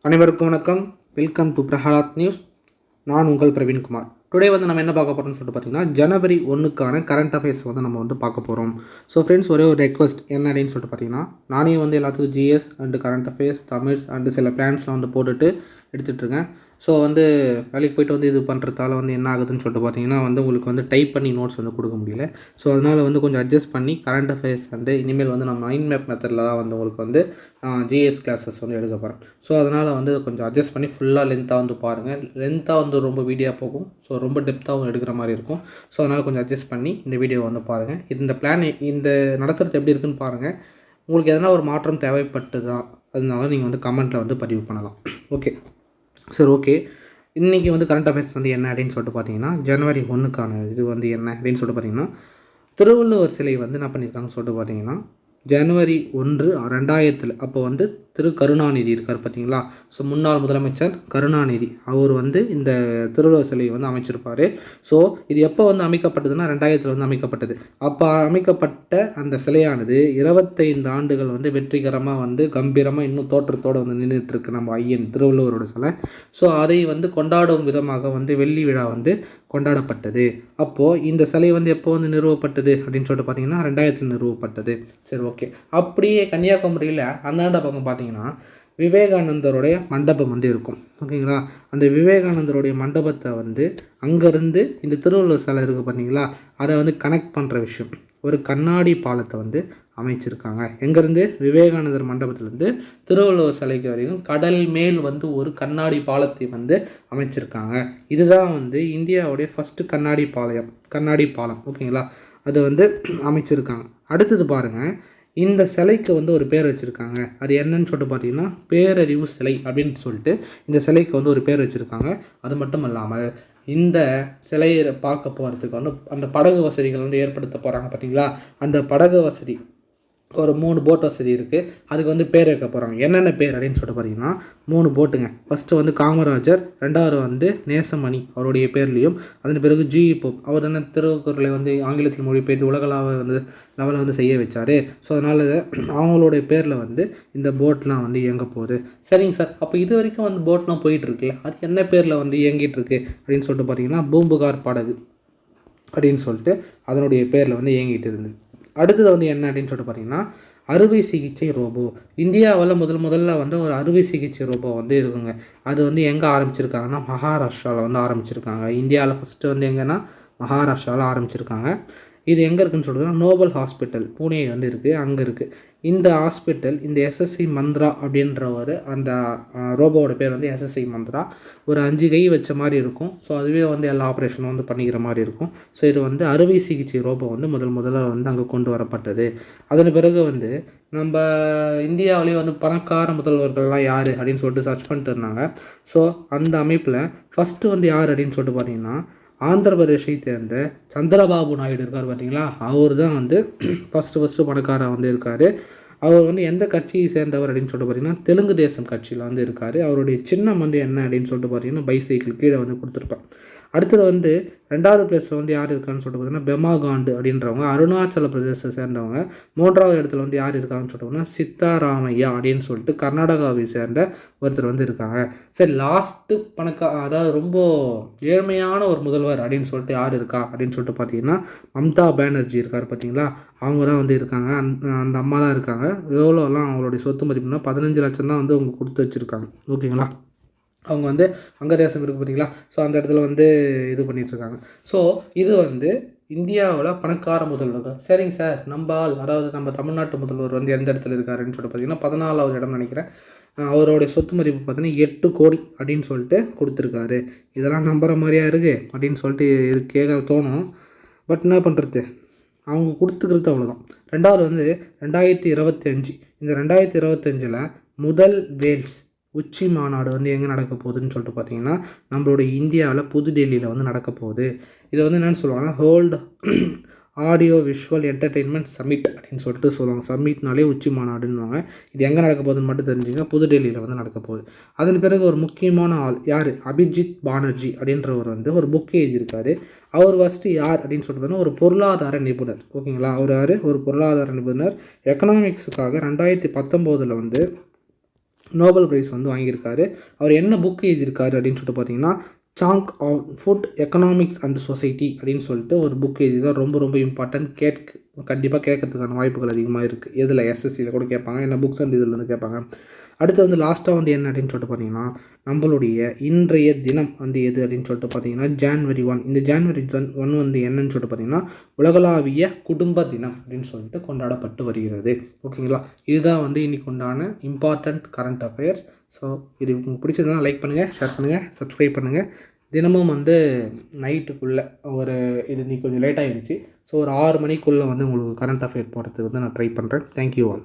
அனைவருக்கும் வணக்கம். Welcome to Prahlad news. நான் உங்கள் பிரவீன்குமார். டுடே நம்ம என்ன பார்க்க போகிறோம்னு சொல்லிட்டு பார்த்தீங்கன்னா ஜனவரி 1க்கான கரண்ட் அஃபேர்ஸ் நம்ம பார்க்க போகிறோம். ஸோ ஃப்ரெண்ட்ஸ், ஒரே ஒரு ரெக்வஸ்ட் என்ன அப்படின்னு சொல்லிட்டு பார்த்தீங்கன்னா, நானே எல்லாத்துக்கும் GS and current affairs Tamils and சில பிளான்ஸ்லாம் போட்டுட்டு எடுத்துகிட்ருக்கேன். ஸோ வேலைக்கு போய்ட்டு இது பண்ணுறதால என்ன ஆகுதுன்னு சொல்லிட்டு பார்த்தீங்கன்னா உங்களுக்கு டைப் பண்ணி நோட்ஸ் கொடுக்க முடியல. ஸோ அதனால் கொஞ்சம் அட்ஜஸ்ட் பண்ணி கரண்ட் அஃபேர்ஸ் இனிமேல் நான் மைண்ட் மேப் மெத்தடில் தான் உங்களுக்கு ஜிஎஸ் கிளாஸஸ் எடுக்க போகிறேன். ஸோ அதனால் கொஞ்சம் அட்ஜஸ்ட் பண்ணி ஃபுல்லாக லென்த்தாக பாருங்கள். லென்த்தாக ரொம்ப வீடியோ போகும். ஸோ ரொம்ப டெப்த்தாகவும் எடுக்கிற மாதிரி இருக்கும். ஸோ அதனால் கொஞ்சம் அட்ஜஸ்ட் பண்ணி இந்த வீடியோ பாருங்கள். இந்த பிளான் இந்த நடத்துறது எப்படி இருக்குன்னு பாருங்கள். உங்களுக்கு எதனா ஒரு மாற்றம் தேவைப்பட்டுதா அதனால நீங்கள் கமெண்ட்டில் பதிவு பண்ணலாம். ஓகே சரி, ஓகே. இன்றைக்கி கரண்ட் அஃபேர்ஸ் என்ன அப்படின்னு சொல்லிட்டு பார்த்தீங்கன்னா, ஜனவரி 1க்கான இது என்ன அப்படின்னு சொல்லிட்டு பார்த்தீங்கன்னா, திருவள்ளுவர் சிலை என்ன பண்ணியிருக்காங்கன்னு சொல்லிட்டு பார்த்தீங்கன்னா, ஜனவரி 1, 2000 அப்போ திரு கருணாநிதி இருக்கார் பார்த்தீங்களா. ஸோ முன்னாள் முதலமைச்சர் கருணாநிதி அவர் இந்த திருவள்ளுவர் சிலை அமைச்சிருப்பார். ஸோ இது எப்போ அமைக்கப்பட்டதுன்னா 2000 அமைக்கப்பட்டது. அப்போ அமைக்கப்பட்ட அந்த சிலையானது 25 ஆண்டுகள் வெற்றிகரமாக கம்பீரமாக இன்னும் தோற்றத்தோடு நின்றுட்டுருக்கு நம்ம ஐயன் திருவள்ளுவரோட சிலை. ஸோ அதை கொண்டாடும் விதமாக வெள்ளி விழா கொண்டாடப்பட்டது. அப்போது இந்த சிலை எப்போ நிறுவப்பட்டது அப்படின்னு சொல்லிட்டு பார்த்தீங்கன்னா 2000 நிறுவப்பட்டது. சரி, ஓகே. அப்படியே கன்னியாகுமரியில் அந்தாண்ட பக்கம் பார்த்தீங்கன்னா விவேகானந்தருடைய மண்டபம் இருக்கும். ஓகேங்களா. அந்த விவேகானந்தருடைய மண்டபத்தை அங்கேருந்து இந்த திருவள்ளுவர் சிலை இருக்குது பார்த்தீங்களா, அதை கனெக்ட் பண்ணுற விஷயம் ஒரு கண்ணாடி பாலத்தை அமைச்சிருக்காங்க. எங்கேருந்து விவேகானந்தர் மண்டபத்திலேருந்து திருவள்ளுவர் சிலைக்கு வரைக்கும் கடல் மேல் ஒரு கண்ணாடி பாலத்தை அமைச்சிருக்காங்க. இதுதான் இந்தியாவுடைய ஃபஸ்ட்டு கண்ணாடி பாலம். ஓகேங்களா. அது அமைச்சிருக்காங்க. அடுத்தது பாருங்கள், இந்த சிலைக்கு ஒரு பேர் வச்சுருக்காங்க. அது என்னன்னு சொல்லிட்டு பார்த்தீங்கன்னா பேரறிவு சிலை அப்படின்னு சொல்லிட்டு இந்த சிலைக்கு ஒரு பேர் வச்சுருக்காங்க. அது மட்டும் இல்லாமல் இந்த சிலையை பார்க்க போகிறதுக்கு அந்த படகு வசதிகள் ஏற்படுத்த போகிறாங்க பார்த்தீங்களா. அந்த படகு வசதி ஒரு 3 போட் வசதி இருக்குது. அதுக்கு பேர் வைக்க போகிறாங்க. என்னென்ன பேர் அப்படின்னு சொல்லிட்டு பார்த்தீங்கன்னா 3 போட்டுங்க. ஃபஸ்ட்டு காமராஜர், ரெண்டாவது நேசமணி அவருடைய பேர்லேயும், அதன் பிறகு ஜிஇ போப் அவர் திருக்குறளை ஆங்கிலத்தில் மொழிபெயர்த்து உலகளாவ லெவலில் செய்ய வச்சார். ஸோ அதனால் அவங்களுடைய பேரில் இந்த போட்லாம் இயங்க போகுது. சரிங்க சார், அப்போ இது வரைக்கும் போட்லாம் போயிட்டுருக்குல்ல, அது என்ன பேரில் இயங்கிட்டுருக்கு அப்படின்னு சொல்லிட்டு பார்த்தீங்கன்னா பூம்புகார் படகு அப்படின்னு சொல்லிட்டு அதனுடைய பேரில் இயங்கிட்டு இருந்தது. அடுத்தது என்ன அப்படின்னு சொல்லிட்டு பார்த்தீங்கன்னா அறுவை சிகிச்சை ரோபோ. இந்தியாவில் முதல்ல ஒரு அறுவை சிகிச்சை ரோபோ இருக்குங்க. அது எங்கே ஆரம்பிச்சிருக்காங்கன்னா மகாராஷ்டிராவில் ஆரம்பிச்சிருக்காங்க. இந்தியாவில் ஃபஸ்ட்டு எங்கன்னா மகாராஷ்டிராவில் ஆரம்பிச்சிருக்காங்க. இது எங்கே இருக்குதுன்னு சொல்லிட்டுனா நோபல் ஹாஸ்பிட்டல் புனே இருக்குது, அங்கே இருக்குது. இந்த ஹாஸ்பிட்டல் இந்த எஸ்எஸ்சி மந்த்ரா அப்படின்றவர் அந்த ரோபோவோட பேர் எஸ்எஸ்சி மந்த்ரா. ஒரு 5 கை வச்ச மாதிரி இருக்கும். ஸோ அதுவே எல்லா ஆப்ரேஷனும் பண்ணிக்கிற மாதிரி இருக்கும். ஸோ இது அறுவை சிகிச்சை ரோபோ முதல்ல அங்கே கொண்டு வரப்பட்டது. அதன் பிறகு நம்ம இந்தியாவிலேயே பணக்கார முதல்வர்கள்லாம் யார் அப்படின்னு சொல்லிட்டு சர்ச் பண்ணிட்டு இருந்தாங்க. ஸோ அந்த அமைப்பில் ஃபஸ்ட்டு யார் அப்படின்னு சொல்லிட்டு பார்த்தீங்கன்னா ஆந்திர பிரதேசை சேர்ந்த சந்திரபாபு நாயுடு இருக்கார் பார்த்தீங்களா. அவர் தான் ஃபஸ்ட்டு பணக்காரர் இருக்கார். அவர் எந்த கட்சியை சேர்ந்தவர் அப்படின்னு சொல்லிட்டு பார்த்தீங்கன்னா தெலுங்கு தேசம் கட்சியில் இருக்கார். அவருடைய சின்னம் என்ன அப்படின்னு சொல்லிட்டு பார்த்தீங்கன்னா பைசைக்கிள் கீழே கொடுத்துருப்பேன். அடுத்தது 2வது பிளேஸில் யார் இருக்கான்னு சொல்லிட்டு பார்த்தீங்கன்னா பெமா காண்டு அப்படின்றவங்க அருணாச்சல பிரதேசத்தை சேர்ந்தவங்க. 3வது இடத்துல யார் இருக்காங்கன்னு சொல்லிட்டு சித்தாராமையா அப்படின்னு சொல்லிட்டு கர்நாடகாவை சேர்ந்த ஒருத்தர் இருக்காங்க. சரி, லாஸ்ட்டு அதாவது ரொம்ப ஏழ்மையான ஒரு முதல்வர் அப்படின்னு சொல்லிட்டு யார் இருக்கா அப்படின்னு சொல்லிட்டு பார்த்தீங்கன்னா மம்தா பானர்ஜி இருக்கார் பார்த்தீங்களா. அவங்க தான் இருக்காங்க. அந்த அம்மா தான் இருக்காங்க. எவ்வளோலாம் அவங்களுடைய சொத்து மதிப்புனா 15 லட்சம் தான் அவங்க கொடுத்து வச்சுருக்காங்க. ஓகேங்களா. அவங்க வங்கதேசம் இருக்குது பார்த்தீங்களா. ஸோ அந்த இடத்துல இது பண்ணிகிட்ருக்காங்க. ஸோ இது இந்தியாவில் பணக்கார முதல்வர். சரிங்க சார், அதாவது நம்ம தமிழ்நாட்டு முதல்வர் எந்த இடத்துல இருக்காருன்னு சொல்லிட்டு பார்த்தீங்கன்னா 14வது இடம் நினைக்கிறேன். அவருடைய சொத்து மதிப்பு பார்த்தீங்கன்னா 8 கோடி அப்படின்னு சொல்லிட்டு கொடுத்துருக்காரு. இதெல்லாம் நம்புகிற மாதிரியா இருக்குது அப்படின்னு சொல்லிட்டு இது கேட்க தோணும். பட் என்ன பண்ணுறது, அவங்க கொடுத்துக்கிறது அவ்வளோதான். 2வது 2025. இந்த 2025 முதல் வேல்ஸ் உச்சி மாநாடு எங்கே நடக்க போகுதுன்னு சொல்லிட்டு பார்த்தீங்கன்னா நம்மளுடைய இந்தியாவில் புதுடெல்லியில் நடக்க போகுது. இதை என்னென்னு சொல்லுவாங்கன்னா world audio visual entertainment summit அப்படின்னு சொல்லிட்டு சொல்லுவாங்க. சமிட்னாலே உச்சி மாநாடுன்னுவாங்க. இது எங்கே நடக்க போகுதுன்னு மட்டும் தெரிஞ்சுங்க. புதுடெல்லியில் நடக்க போகுது. அதன் பிறகு ஒரு முக்கியமான ஆள் யார், அபிஜித் பானர்ஜி அப்படின்றவர் ஒரு புக் எழுதியிருக்காரு. அவர் ஃபஸ்ட்டு யார் அப்படின்னு சொல்லிட்டு ஒரு பொருளாதார நிபுணர். ஓகேங்களா. அவர் யார், ஒரு பொருளாதார நிபுணர். எக்கனாமிக்ஸுக்காக 2019 நோபல் ப்ரைஸ் வந்து வாங்கியிருக்காரு. அவர் என்ன புக் எழுதியிருக்காரு அப்படின்னு சொல்லிட்டு பார்த்தீங்கன்னா, song on food economics and society அப்படின்னு சொல்லிட்டு ஒரு புக் எழுதிதான். ரொம்ப ரொம்ப இம்பார்ட்டன்ட். கண்டிப்பாக கேட்கறதுக்கான வாய்ப்புகள் அதிகமாக இருக்குது. எதில் எஸ்எஸ்சியில் கூட கேட்பாங்க, என்ன புக்ஸ் அண்ட் இதில் வந்து கேட்பாங்க. அடுத்து வந்து லாஸ்ட்டாக வந்து என்ன அப்படின்னு சொல்லிட்டு பார்த்தீங்கன்னா, நம்மளுடைய இன்றைய தினம் வந்து எது அப்படின்னு சொல்லிட்டு பார்த்தீங்கன்னா January 1. இந்த January 1 வந்து என்னன்னு சொல்லிட்டு பார்த்தீங்கன்னா உலகளாவிய குடும்ப தினம் அப்படின்னு சொல்லிட்டு கொண்டாடப்பட்டு வருகிறது. ஓகேங்களா? இதுதான் வந்து இன்னைக்கு உண்டான இம்பார்ட்டண்ட் கரண்ட் அஃபேர்ஸ். ஸோ இது உங்களுக்கு பிடிச்சதுனா லைக் பண்ணுங்கள், ஷேர் பண்ணுங்கள், சப்ஸ்கிரைப் பண்ணுங்கள். தினமும் வந்து நைட்டுக்குள்ளே இது இன்னைக்கு கொஞ்சம் லேட் ஆகிடுச்சு. ஸோ ஒரு 6 மணிக்குள்ளே வந்து உங்களுக்கு கரண்ட் அஃபேர் போகிறதுக்கு வந்து நான் ட்ரை பண்ணுறேன். Thank you all.